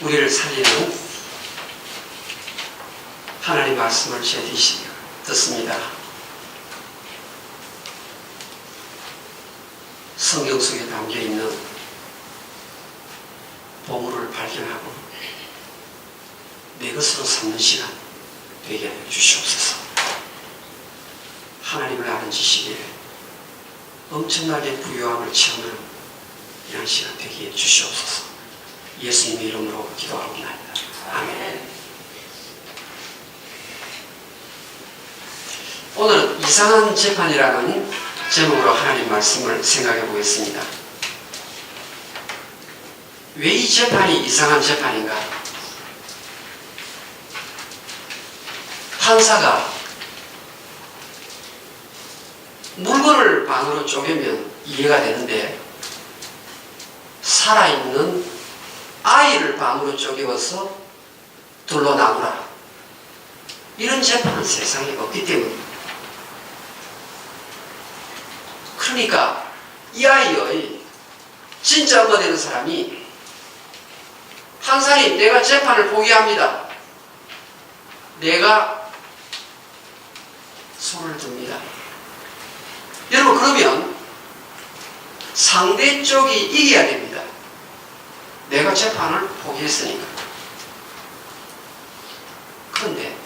우리를 살리는 하나님 말씀을 듣습니다. 성경 속에 담겨있는 보물을 발견하고 내 것으로 삼는 시간 되게 하여 주시옵소서. 하나님을 아는 지식에 엄청나게 부유함을 체험하는 이런 시간 되게 해 주시옵소서. 예수님의 이름으로 기도하옵나이다. 아멘. 오늘은 이상한 재판이라는 제목으로 하나님 말씀을 생각해 보겠습니다. 왜 이 재판이 이상한 재판인가? 판사가 물건을 반으로 쪼개면 이해가 되는데 살아있는 아이를 반으로 쪼개어서 둘로 나누라. 이런 재판은 세상에 없기 때문입니다. 그러니까 이 아이의 진짜 엄마 되는 사람이 판사님, 내가 재판을 포기합니다. 내가 손을 듭니다. 여러분, 그러면 상대 쪽이 이겨야 됩니다. 내가 재판을 포기했으니까. 그런데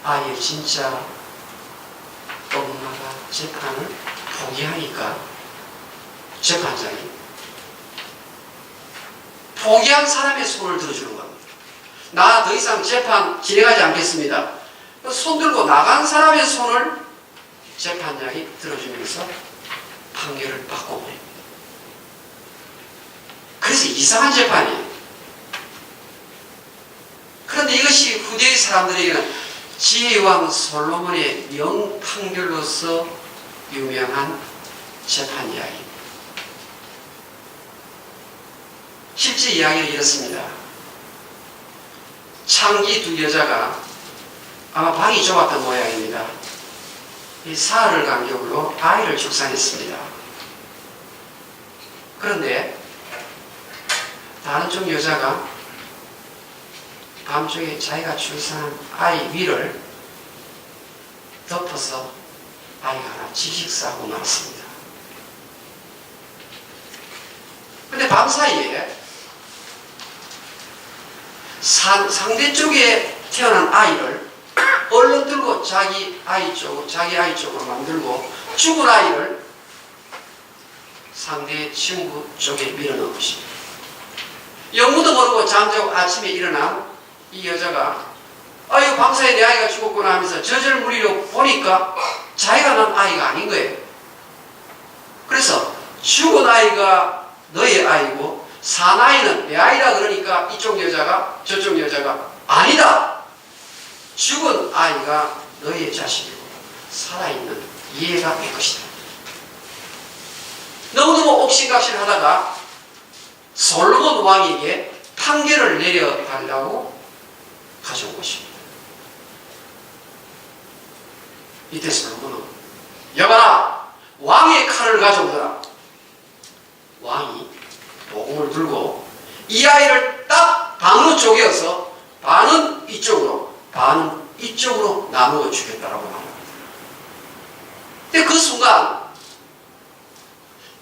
아이의 진짜 엄마가 재판을 포기하니까 재판장이 포기한 사람의 손을 들어주는 겁니다. 나 더 이상 재판 진행하지 않겠습니다. 손 들고 나간 사람의 손을 재판장이 들어주면서 판결을 바꿔버립니다. 그래서 이상한 재판이에요. 그런데 이것이 후대의 사람들에게는 지혜왕 솔로몬의 명판결로서 유명한 재판 이야기입니다. 실제 이야기는 이렇습니다. 창기 두 여자가 아마 방이 좁았던 모양입니다. 이 사흘을 간격으로 아이를 출산했습니다. 그런데 다른 쪽 여자가 밤중에 자기가 출산한 아이 위를 덮어서 아이가 하나 질식사하고 말았습니다. 그런데 밤사이에 상대 쪽에 태어난 아이를 얼른 들고 자기 아이 쪽으로 만들고 죽은 아이를 상대 친구 쪽에 밀어넣은 것입니다. 영무도 모르고 잠자고 아침에 일어나 이 여자가 아유, 밤사이에 내 아이가 죽었구나 하면서 젖을 물리려 보니까 자기가 낳은 아이가 아닌 거예요. 그래서 죽은 아이가 너의 아이고 산 아이는 내 아이라 그러니까 이쪽 여자가 저쪽 여자가 아니다. 죽은 아이가 너의 자식이고 살아있는 얘가 내 것이다. 너무너무 옥신각신하다가 솔로몬 왕에게 판결을 내려달라고 가져온 것입니다. 이때 솔로몬은 여봐라, 왕의 칼을 가져오더라. 왕이 보금을 들고 이 아이를 딱 반으로 쪼개어서 반은 이쪽으로 반은 이쪽으로 나누어 주겠다라고 말합니다. 근데 그 순간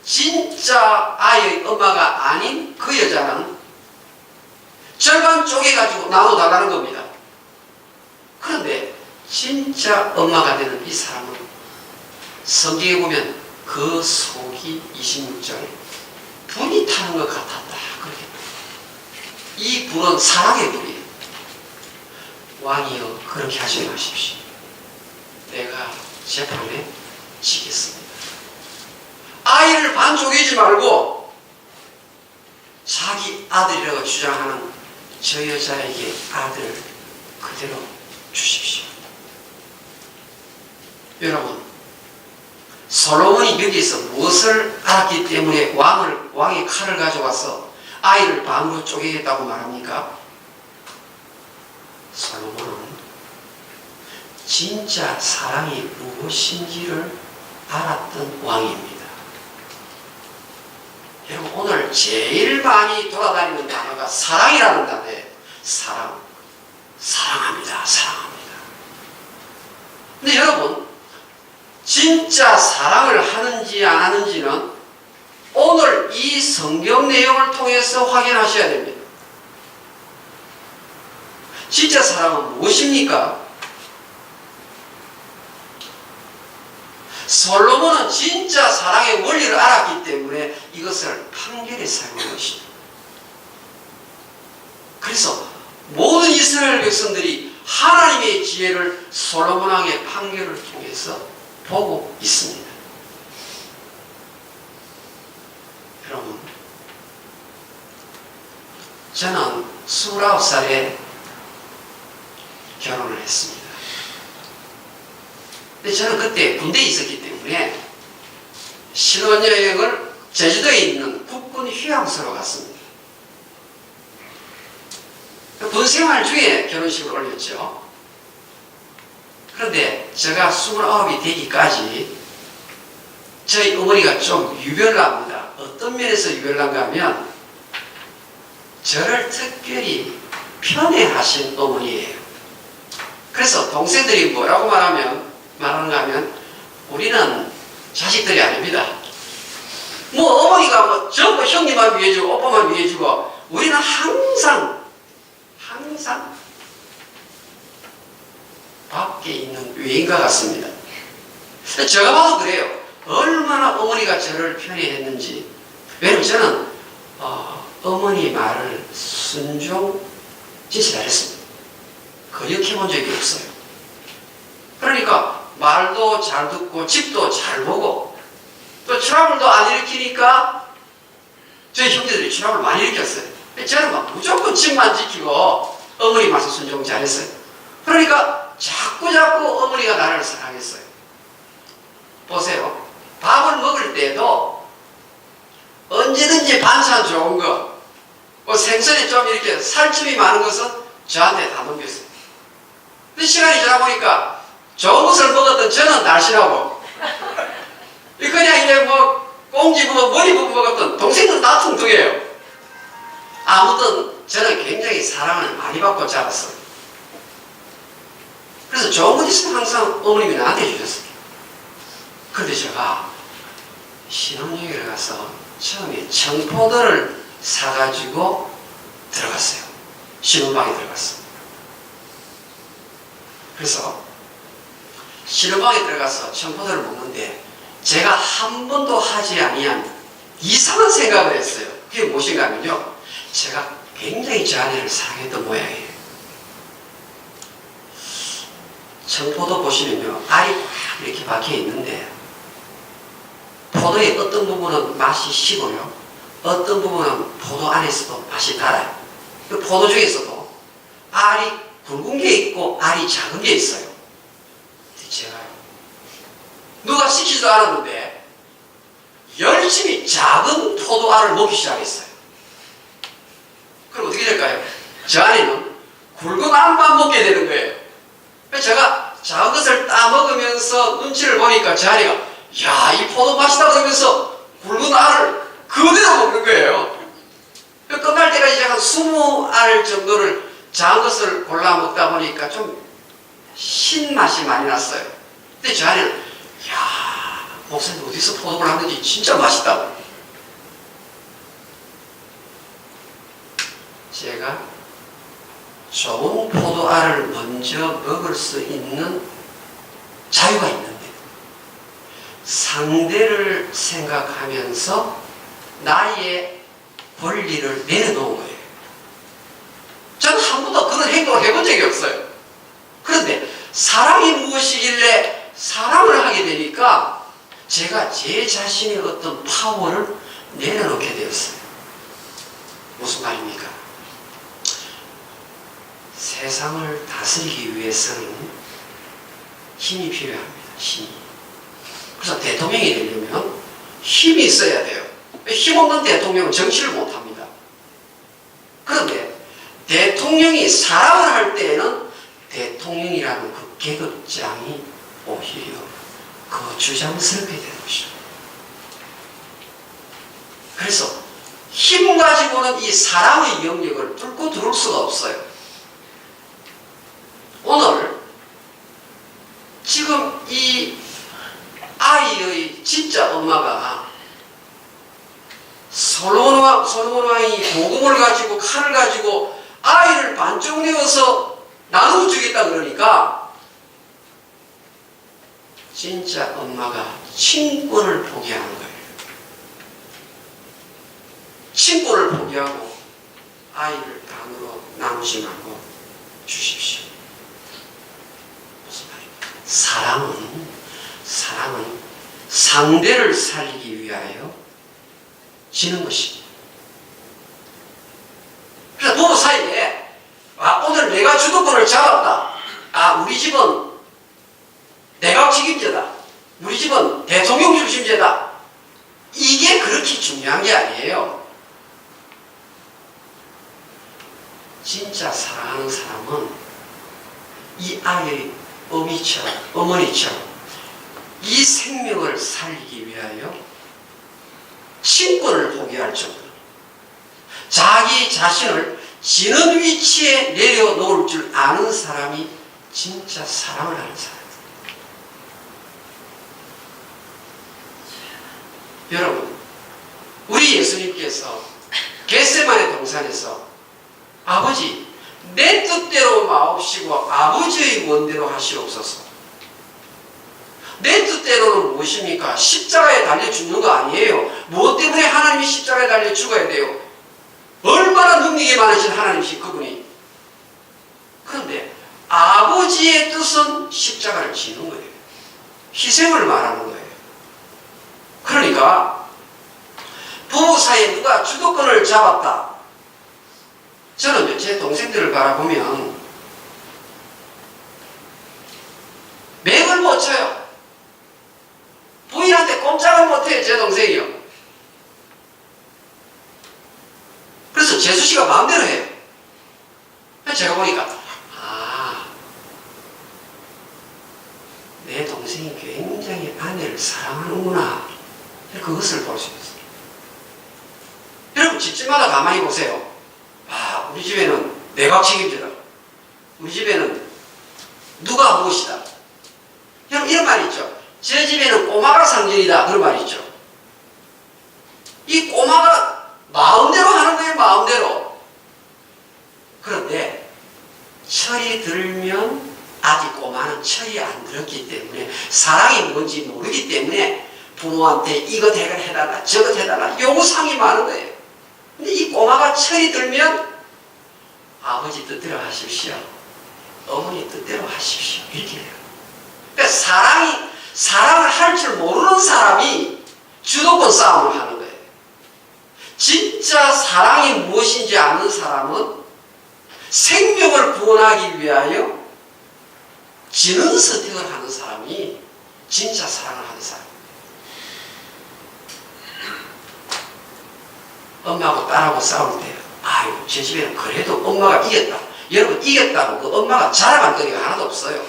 진짜 아이의 엄마가 아닌 그 여자는 절반 쪼개가지고 나눠달라는 겁니다. 그런데 진짜 엄마가 되는 이 사람은 성경에 보면 그 속이 26절에 불이 타는 것 같았다. 그렇게 이 불은 사랑의 불이에요. 왕이여, 그렇게 하지 마십시오. 내가 재판에 지겠습니다. 아이를 반 쪼개지 말고 자기 아들이라고 주장하는 저 여자에게 아들을 그대로 주십시오. 여러분, 솔로몬이 여기서 무엇을 알았기 때문에 왕의 칼을 가져와서 아이를 반으로 쪼개겠다고 말합니까? 솔로몬은 진짜 사랑이 무엇인지를 알았던 왕입니다. 여러분, 오늘 제일 많이 돌아다니는 단어가 사랑이라는 단어예요. 사랑합니다. 근데 여러분, 진짜 사랑을 하는지 안 하는지는 오늘 이 성경 내용을 통해서 확인하셔야 됩니다. 진짜 사랑은 무엇입니까? 솔로몬은 진짜 사랑의 원리를 알았기 때문에 이것을 판결에 사용한 것입니다. 그래서 모든 이스라엘 백성들이 하나님의 지혜를 솔로몬 왕의 판결을 통해서 보고 있습니다. 여러분, 저는 29살에 결혼을 했습니다. 근데 저는 그때 군대에 있었기 때문에 신혼여행을 제주도에 있는 국군 휴양소로 갔습니다. 군 생활 중에 결혼식을 올렸죠. 그런데 제가 29이 되기까지 저희 어머니가 좀 유별납니다. 어떤 면에서 유별난가 하면 저를 특별히 편애하신 어머니예요. 그래서 동생들이 뭐라고 말하는가 하면 우리는 자식들이 아닙니다. 뭐 어머니가 전부 형님만 위해주고 오빠만 위해주고 우리는 항상 밖에 있는 외인과 같습니다. 제가 봐도 그래요. 얼마나 어머니가 저를 편애했는지. 왜냐면 저는 어머니 말을 순종 진짜 잘했습니다. 거역해본 적이 없어요. 그러니까 말도 잘 듣고 집도 잘 보고 또 트러블도 안 일으키니까 저희 형제들이 트러블 많이 일으켰어요. 저는 막 무조건 집만 지키고 어머니 말씀 순종 잘했어요. 그러니까 자꾸 어머니가 나를 사랑했어요. 보세요. 밥을 먹을 때도 언제든지 반찬 좋은 거, 뭐 생선에 좀 이렇게 살점이 많은 것은 저한테 다 넘겼어요. 근데 시간이 지나 보니까 좋은 것을 먹었던 저는 날씬하고 그냥 이제 뭐 꽁지 부분, 머리 부분 먹었던 동생은 다 퉁퉁해요. 아무튼 저는 굉장히 사랑을 많이 받고 자랐어요. 그래서 좋은 것 있으면 항상 어머님이 나한테 주셨어요. 그런데 제가 신혼여행을 가서 처음에 청포도를 사가지고 들어갔어요. 신혼방에 들어갔어요. 그래서 신혼방에 들어가서 청포도를 먹는데 제가 한 번도 하지 아니한 이상한 생각을 했어요. 그게 무엇인가 하면요, 제가 굉장히 저 아내를 사랑했던 모양이에요. 청포도 보시면요, 알이 꽉 이렇게 박혀 있는데 포도의 어떤 부분은 맛이 시고요, 어떤 부분은 포도 안에서도 맛이 달아요. 그 포도 중에서도 알이 굵은 게 있고 알이 작은 게 있어요. 근데 제가요, 누가 시키지도 않았는데 열심히 작은 포도알을 먹기 시작했어요. 그럼 어떻게 될까요? 저 아내는 굵은 알만 먹게 되는 거예요. 제가 작은 것을 따먹으면서 눈치를 보니까 저 아내가 야, 이 포도 맛있다 그러면서 굵은 알을 그대로 먹는 거예요. 끝날 때까지 제가 20알 정도를 작은 것을 골라 먹다 보니까 좀 신맛이 많이 났어요. 근데 저 아내는 야, 목사님 어디서 포도 골랐는지 진짜 맛있다고. 제가 좋은 포도알을 먼저 먹을 수 있는 자유가 있는데 상대를 생각하면서 나의 권리를 내려놓은 거예요. 저는 한 번도 그런 행동을 해본 적이 없어요. 그런데 사랑이 무엇이길래 사랑을 하게 되니까 제가 제 자신의 어떤 파워를 내려놓게 되었어요. 무슨 말입니까? 세상을 다스리기 위해서는 힘이 필요합니다. 힘이. 그래서 대통령이 되려면 힘이 있어야 돼요. 힘없는 대통령은 정치를 못합니다. 그런데 대통령이 사랑을 할 때에는 대통령이라는 그 계급장이 오히려 거추장스럽게 되는 것이죠. 그래서 힘 가지고는 이 사랑의 영역을 뚫고 들어올 수가 없어요. 오늘 지금 이 아이의 진짜 엄마가 솔로몬 왕이 도금을 가지고 칼을 가지고 아이를 반쪽 내어서 나누어 주겠다 그러니까 진짜 엄마가 친권을 포기하는 거예요. 친권을 포기하고 아이를 반으로 나누지 말고 주십시오. 무슨 말입니까? 사랑은 상대를 살리기 위하여 지는 것입니다. 그래서 부부 사이에 오늘 내가 주도권을 잡았다. 우리 집은 내각 책임제다. 우리 집은 대통령 중심제다. 이게 그렇게 중요한 게 아니에요. 진짜 사랑하는 사람은 이 아이의 어머니처럼 이 생명을 살리기 위하여 친권을 포기할 정도로 자기 자신을 지는 위치에 내려놓을 줄 아는 사람이 진짜 사랑을 하는 사람입니다. 여러분, 우리 예수님께서 겟세마네 동산에서 아버지, 내 뜻대로 마옵시고 아버지의 원대로 하시옵소서. 내 뜻대로는 무엇입니까? 십자가에 달려 죽는 거 아니에요. 무엇 때문에 하나님이 십자가에 달려 죽어야 돼요? 얼마나 능력이 많으신 하나님이신 그분이. 그런데 아버지의 뜻은 십자가를 지는 거예요. 희생을 말하는 거예요. 그러니까 부부 사이에 누가 주도권을 잡았다. 저는 제 동생들을 바라보면 맥을 못 쳐요. 부인한테 꼼짝을 못해요. 제 동생이요. 그래서 재수씨가 마음대로 해요. 제가 보니까 내 동생이 굉장히 아내를 사랑하는구나. 그것을 볼 수 있어요. 여러분 집집마다 가만히 보세요. 우리 집에는 내각 책임지다. 우리 집에는 누가 무엇이다. 여러분 이런 말이 있죠. 제 집에는 꼬마가 상전이다. 그런 말이 있죠. 이 꼬마가 마음대로 하는 거예요. 마음대로. 그런데 철이 들면 아직 꼬마는 철이 안 들었기 때문에 사랑이 뭔지 모르기 때문에 부모한테 이것 해달라 저것 해달라 요구사항이 많은 거예요. 근데 이 꼬마가 철이 들면 아버지 뜻대로 하십시오. 어머니 뜻대로 하십시오. 이렇게 해요. 그러니까 사랑을 할 줄 모르는 사람이 주도권 싸움을 하는 거예요. 진짜 사랑이 무엇인지 아는 사람은 생명을 구원하기 위하여 지는 선택을 하는 사람이 진짜 사랑을 하는 사람. 엄마하고 딸하고 싸울 때 제 집에는 그래도 엄마가 이겼다. 여러분 이겼다고 그 엄마가 자랑할 거리가 하나도 없어요.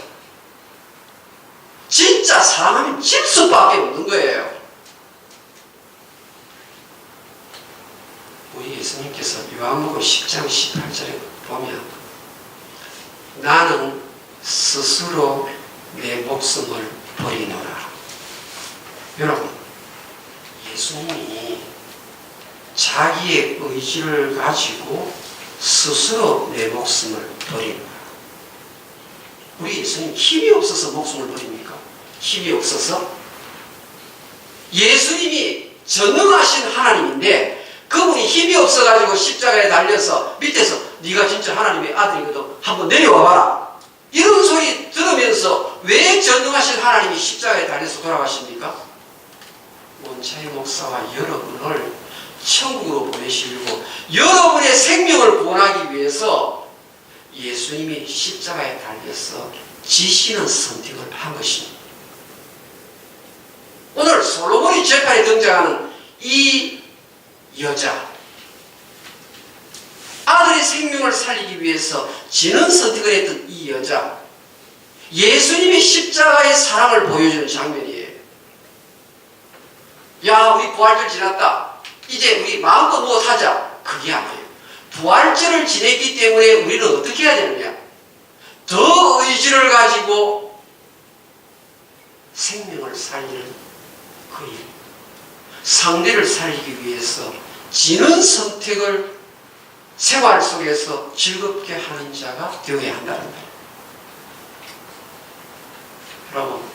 진짜 사랑하면 질 수밖에 없는 거예요. 우리 예수님께서 요한복음 10장 18절에 보면 나는 스스로 내 목숨을 버리노라. 여러분 예수님이 자기의 의지를 가지고 스스로 내 목숨을 버립니다. 우리 예수님 힘이 없어서 목숨을 버립니까? 힘이 없어서? 예수님이 전능하신 하나님인데 그분이 힘이 없어가지고 십자가에 달려서 밑에서 네가 진짜 하나님의 아들이거든 한번 내려와 봐라. 이런 소리 들으면서 왜 전능하신 하나님이 십자가에 달려서 돌아가십니까? 원차의 목사와 여러분을 천국으로 보내시려고 여러분의 생명을 구원하기 위해서 예수님이 십자가에 달려서 지시는 선택을 한 것입니다. 오늘 솔로몬이 재판에 등장하는 이 여자, 아들의 생명을 살리기 위해서 지는 선택을 했던 이 여자, 예수님이 십자가의 사랑을 보여주는 장면이에요. 야, 우리 부활절 지났다. 이제 우리 마음껏 무엇하자. 그게 아니에요. 부활절을 지냈기 때문에 우리는 어떻게 해야 되느냐. 더 의지를 가지고 생명을 살리는 그 일. 상대를 살리기 위해서 지는 선택을 생활 속에서 즐겁게 하는 자가 되어야 한다는 거예요. 여러분,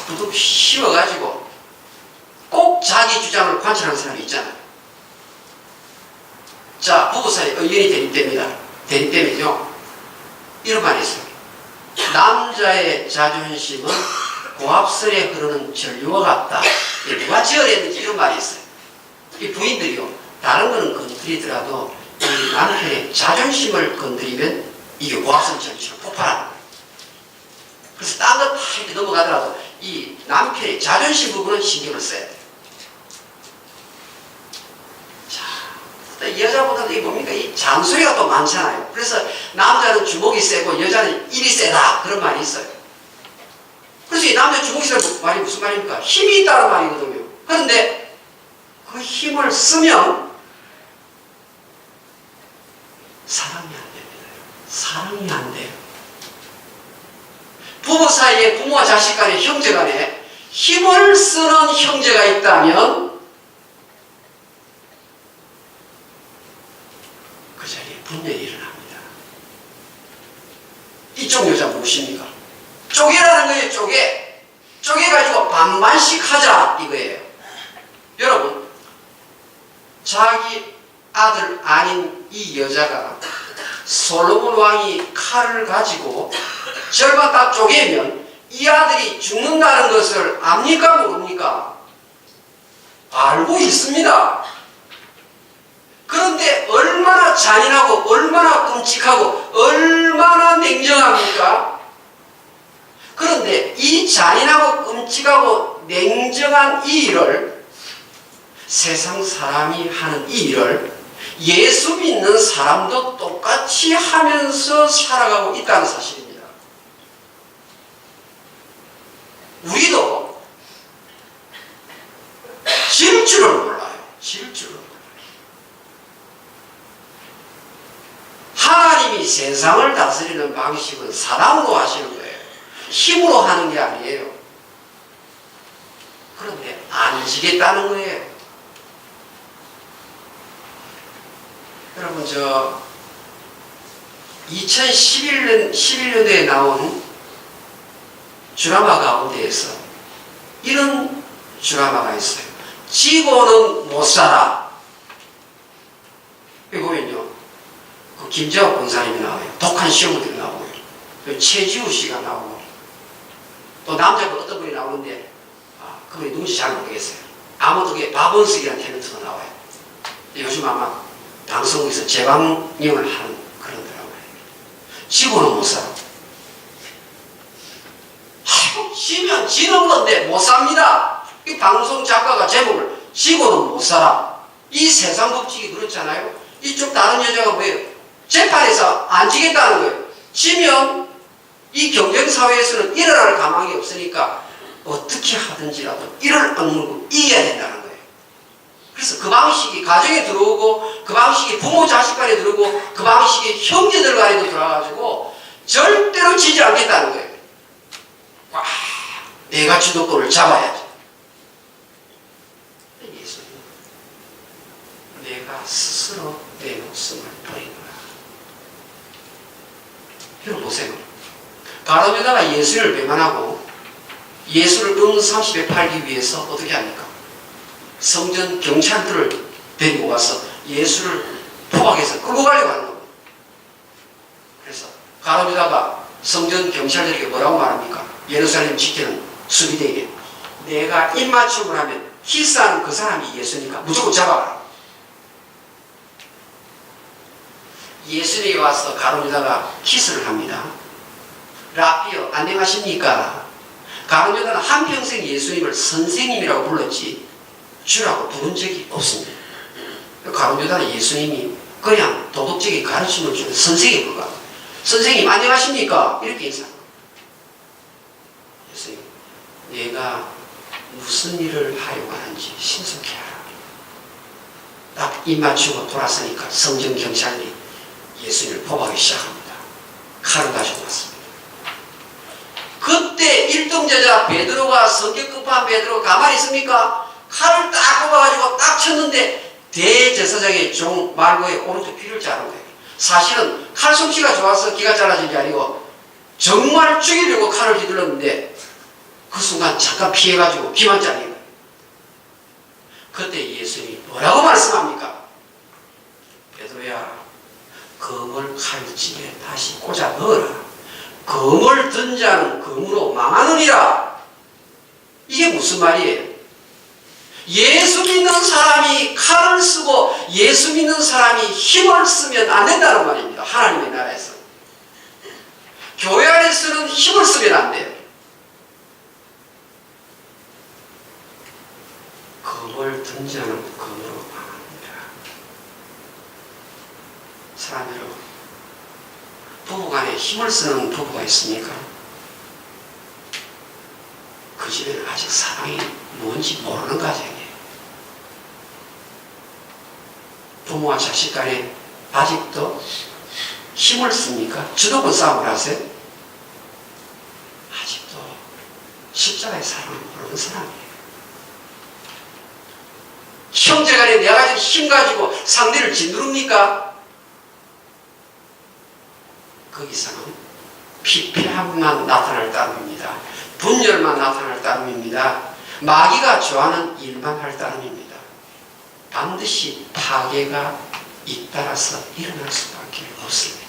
두둑 씌워가지고 꼭 자기 주장을 관철하는 사람이 있잖아요. 자, 부부 사이 의견이 대립됩니다. 대립되면요, 이런 말이 있어요. 남자의 자존심은 고압설에 흐르는 전류와 같다. 누가 지어냈는지 이런 말이 있어요. 이 부인들이요, 다른 거는 건드리더라도 이 남편의 자존심을 건드리면 이게 고압선 전류처럼 폭발하는 거예요. 그래서 딴 거 다 이렇게 넘어가더라도 이 남편의 자존심 부분은 신경을 써야 돼요. 자, 여자보다도 이 뭡니까? 이 잔소리가 또 많잖아요. 그래서 남자는 주먹이 세고 여자는 입이 세다. 그런 말이 있어요. 그래서 이 남자 주먹이 세는 말이 무슨 말입니까? 힘이 있다는 말이거든요. 그런데 그 힘을 쓰면 사랑이 안 됩니다. 사랑이 안 돼요. 부부 사이에 부모와 자식 간에 형제 간에 힘을 쓰는 형제가 있다면 그 자리에 분열이 일어납니다. 이쪽 여자 무엇입니까? 쪼개라는 거예요. 쪼개. 쪼개가지고 반반씩 하자 이거예요. 여러분, 자기 아들 아닌 이 여자가 솔로몬 왕이 칼을 가지고 절반 딱 쪼개면 이 아들이 죽는다는 것을 압니까 모릅니까? 알고 있습니다. 그런데 얼마나 잔인하고 얼마나 끔찍하고 얼마나 냉정합니까? 그런데 이 잔인하고 끔찍하고 냉정한 이 일을, 세상 사람이 하는 이 일을 예수 믿는 사람도 똑같이 하면서 살아가고 있다는 사실입니다. 우리도 질 줄을 몰라요. 질 줄을 몰라요. 하나님이 세상을 다스리는 방식은 사랑으로 하시는 거예요. 힘으로 하는 게 아니에요. 그런데 안 지겠다는 거예요. 여러분, 2011년도에 나온 드라마 가운데에서 이런 드라마가 있어요. 지고는 못 살아. 여기 보면요, 그 김재학 권사님이 나와요. 독한 시어머니가 나오고요. 최지우 씨가 나오고, 또 남자가 어떤 분이 나오는데, 그분이 누군지 잘 모르겠어요. 아무도 그게 박원석이라는 탤런트가 나와요. 요즘 아마 방송국에서 재방영을 하는 그런 드라마예요. 지고는 못 살아. 지면 지는 건데 못 삽니다. 이 방송 작가가 제목을 지고는 못 살아. 이 세상 법칙이 그렇잖아요. 이쪽 다른 여자가 뭐예요? 재판에서 안 지겠다는 거예요. 지면 이 경쟁사회에서는 일어날 가망이 없으니까 어떻게 하든지라도 이를 악물고 이겨야 된다는 거예요. 그래서 그 방식이 가정에 들어오고, 그 방식이 부모 자식 간에 들어오고, 그 방식이 형제들 간에도 들어와가지고 절대로 지지 않겠다는 거예요. 와, 내가 주도권을 잡아야지. 예수님, 내가 스스로 내 목숨을 버린 거야. 여러분 보세요. 가룟유다가 예수를 배반하고 예수를 응삼십에 팔기 위해서 어떻게 합니까? 성전 경찰들을 데리고 와서 예수를 포박해서 끌고 가려고 하는 겁니다. 그래서 가룟유다가 성전 경찰들에게 뭐라고 말합니까? 예루살렘 지키는 수비대에게, 내가 입맞춤을 하면 키스하는 그 사람이 예수니까 무조건 잡아라. 예수님이 와서 가룟유다가 키스를 합니다. 라피어, 안녕하십니까? 가룟유다는 한평생 예수님을 선생님이라고 불렀지 주라고 부른 적이 없습니다. 가룟유다는 예수님이 그냥 도덕적인 가르침을 주는 선생님, 그가 선생님 안녕하십니까? 이렇게 인사합니다. 예수님, 내가 무슨 일을 하려고 하는지 신속히 알아. 딱 입 맞추고 돌아서니까 성전 경찰이 예수님을 포박하기 시작합니다. 칼을 가지고 왔습니다. 그때 일등 제자 베드로가 성격 급한 베드로 가만히 있습니까? 칼을 딱 뽑아가지고 딱 쳤는데 대제사장의 종 말고의 오른쪽 귀를 자른 거예요. 사실은 칼 솜씨가 좋아서 귀가 잘라진 게 아니고 정말 죽이려고 칼을 휘둘렀는데 그 순간 잠깐 피해가지고 귀만 잘린 거예요. 그때 예수님이 뭐라고 말씀합니까? 베드로야, 검을 칼집에 다시 꽂아 넣어라. 검을 든 자는 검으로 망하느니라. 이게 무슨 말이에요? 예수 믿는 사람이 칼을 쓰고 예수 믿는 사람이 힘을 쓰면 안 된다는 말입니다. 하나님의 나라에서. 교회 안에서는 힘을 쓰면 안 돼요. 검을 든 자는 검으로 망합니다. 사람 여러분, 부부간에 힘을 쓰는 부부가 있습니까? 그 집에는 아직 사랑이 뭔지 모르는 가정이에요. 부모와 자식 간에 아직도 힘을 씁니까? 주도권 싸움을 하세요? 아직도 십자가의 사랑을 모르는 사람이에요. 형제간에 내가 가진 힘 가지고 상대를 짓누릅니까? 거기서는 피폐함만 나타날 따름입니다. 분열만 나타날 따름입니다. 마귀가 좋아하는 일만 할 따름입니다. 반드시 파괴가 잇따라서 일어날 수밖에 없습니다.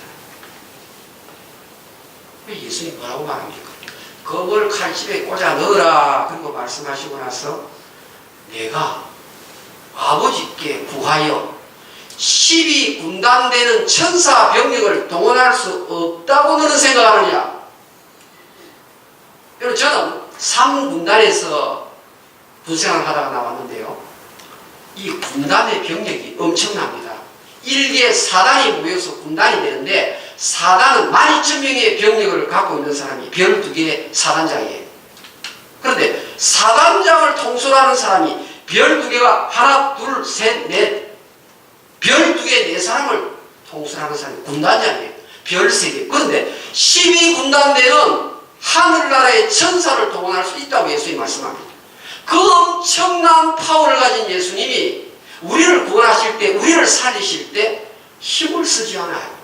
예수님이 뭐라고 말합니까? 검을 칼집에 꽂아 넣어라. 그리고 말씀하시고 나서 내가 아버지께 구하여 12군단 되는 천사 병력을 동원할 수 없다고 너는 생각하느냐? 여러분, 저는 3군단에서 군생활을 하다가 나왔는데요. 이 군단의 병력이 엄청납니다. 1개 사단이 모여서 군단이 되는데 사단은 12,000명의 병력을 갖고 있는 사람이 12개의 사단장이에요. 그런데 사단장을 통솔하는 사람이 12개가 하나, 둘, 셋, 넷 12개, 네 사람을 통솔하는 사람이 군단장이에요. 13개. 그런데 12군단 되는 하늘나라의 천사를 동원할 수 있다고 예수님이 말씀합니다. 그 엄청난 파워를 가진 예수님이 우리를 구원하실 때, 우리를 살리실 때 힘을 쓰지 않아요.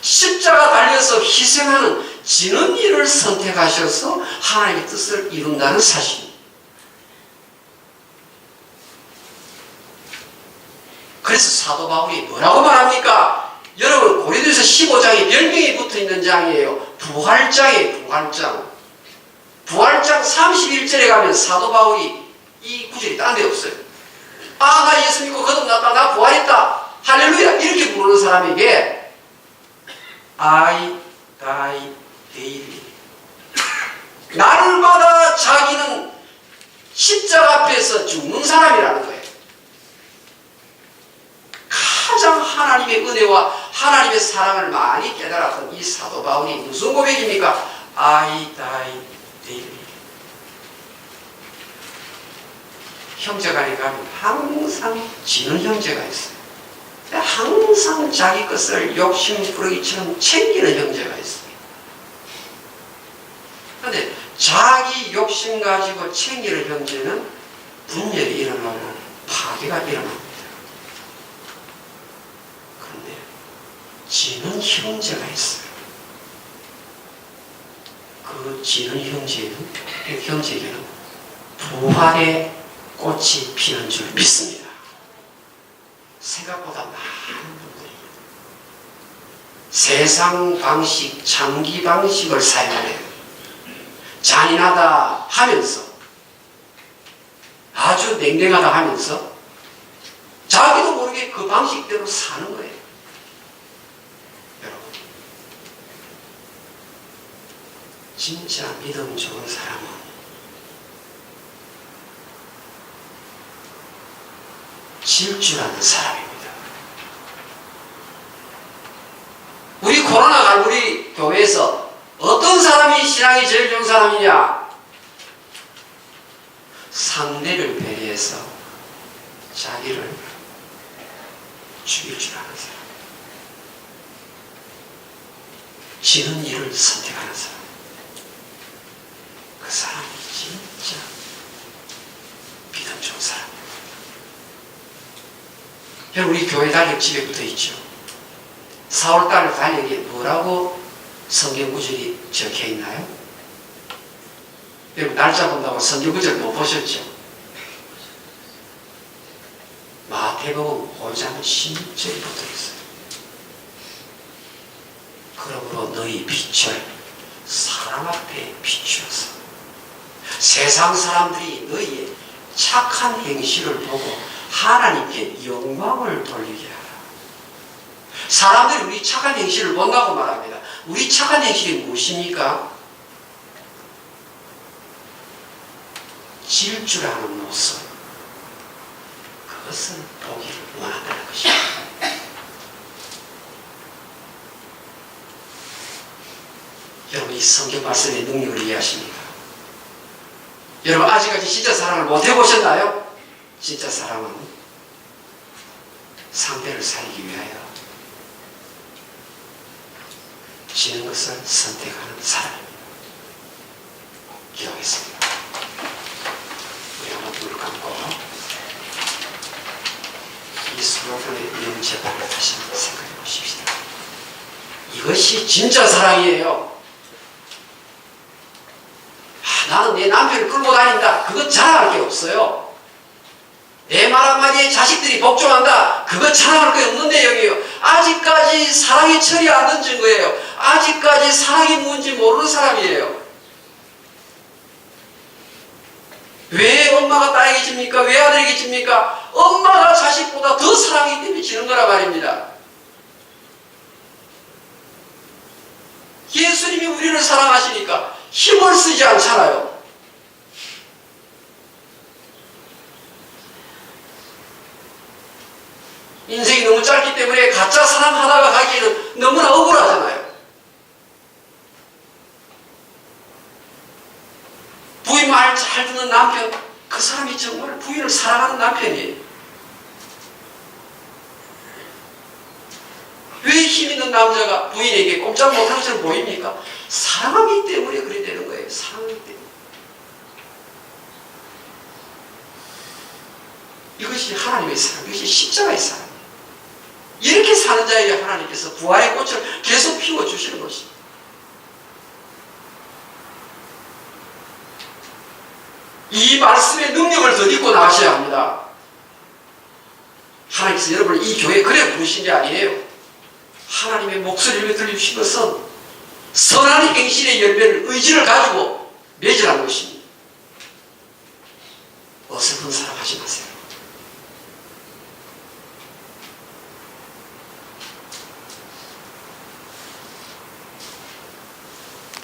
십자가 달려서 희생하는 지는 일을 선택하셔서 하나님의 뜻을 이룬다는 사실입니다. 그래서 사도 바울이 뭐라고 말합니까? 여러분, 고린도서 15장에 별명이 붙어있는 장이에요. 부활장이에요. 부활장. 부활장 31절에 가면 사도 바울이 이 구절이 딴 데 없어요. 아, 나 예수 믿고 거듭났다. 나 부활했다. 할렐루야. 이렇게 부르는 사람에게 I die daily. 날마다 자기는 십자가 앞에서 죽는 사람이라는 거예요. 가장 하나님의 은혜와 하나님의 사랑을 많이 깨달았던 이 사도 바울이 무슨 고백입니까? I die daily. 형제간에 가면 항상 지는 형제가 있어요. 항상 자기 것을 욕심 부르기처럼 챙기는 형제가 있어요. 그런데 자기 욕심 가지고 챙기는 형제는 분열이 일어나고 파괴가 일어납니다. 그런데 지는 형제가 있어요. 그 지는 형제에게는 부활의 꽃이 피는 줄 믿습니다. 생각보다 많은 분들이 세상 방식, 장기 방식을 사용해요. 잔인하다 하면서, 아주 냉랭하다 하면서 자기도 모르게 그 방식대로 사는 거예요. 여러분, 진짜 믿음 좋은 사람은 질 줄 아는 사람입니다. 우리 코로나가 우리 교회에서 어떤 사람이 신앙이 제일 좋은 사람이냐? 상대를 배려해서 자기를 죽일 줄 아는 사람, 지는 일을 선택하는 사람, 그 사람이 진짜 믿음 좋은 사람이에요. 여러분, 우리 교회 달력 집에 붙어 있죠. 4월달 달력에 뭐라고 성경 구절이 적혀 있나요? 여러분, 날짜 본다고 성경 구절 못 보셨죠? 마태복음 5장 16절이 붙어 있어요. 그러므로 너희 빛을 사람 앞에 비추어서 세상 사람들이 너희의 착한 행실을 보고 하나님께 영광을 돌리게 하라. 사람들이 우리 착한 행실을 본다고 말합니다. 우리 착한 행실이 무엇입니까? 질주라는 모습, 그것을 보기를 원한다는 것입니다. 여러분, 이 성경 말씀의 능력을 이해하십니까? 여러분, 아직까지 진짜 사랑을 못 해보셨나요? 진짜 사랑은 상대를 살리기 위하여 지는 것을 선택하는 사람입니다. 기도하겠습니다. 우리 한번 눈을 감고 이 스로건의 영재판을 다시 한번 생각해 보십시다. 이것이 진짜 사랑이에요. 나는 내 남편을 끌고 다닌다. 그것 자랑할 게 없어요. 내 말 한마디에 자식들이 복종한다. 그것 자랑할 게 없는 내용이에요. 아직까지 사랑이 철이 안 든 증거예요. 아직까지 사랑이 뭔지 모르는 사람이에요. 왜 엄마가 딸에게 집니까? 왜 아들에게 집니까? 엄마가 자식보다 더 사랑하기 때문에 지는 거란 말입니다. 예수님이 우리를 사랑하시니까 힘을 쓰지 않잖아요. 인생이 너무 짧기 때문에 가짜 사랑하다가 가기에는 너무나 억울하잖아요. 부인 말 잘 듣는 남편, 그 사람이 정말 부인을 사랑하는 남편이에요. 왜 힘 있는 남자가 부인에게 꼼짝 못하는 것처럼 보입니까? 사랑하기 때문에 그래 되는 거예요. 사랑하기 때문에. 이것이 하나님의 사랑, 이것이 십자가의 사랑이에요. 이렇게 사는 자에게 하나님께서 부활의 꽃을 계속 피워주시는 것입니다. 이 말씀의 능력을 더 믿고 나가셔야 합니다. 하나님께서 여러분을 이 교회에 그래 부르신 게 아니에요. 하나님의 목소리를 들려주신 것은 선한 행실의 열매를, 의지를 가지고 맺으라는 것입니다. 어설픈 사랑 하지 마세요.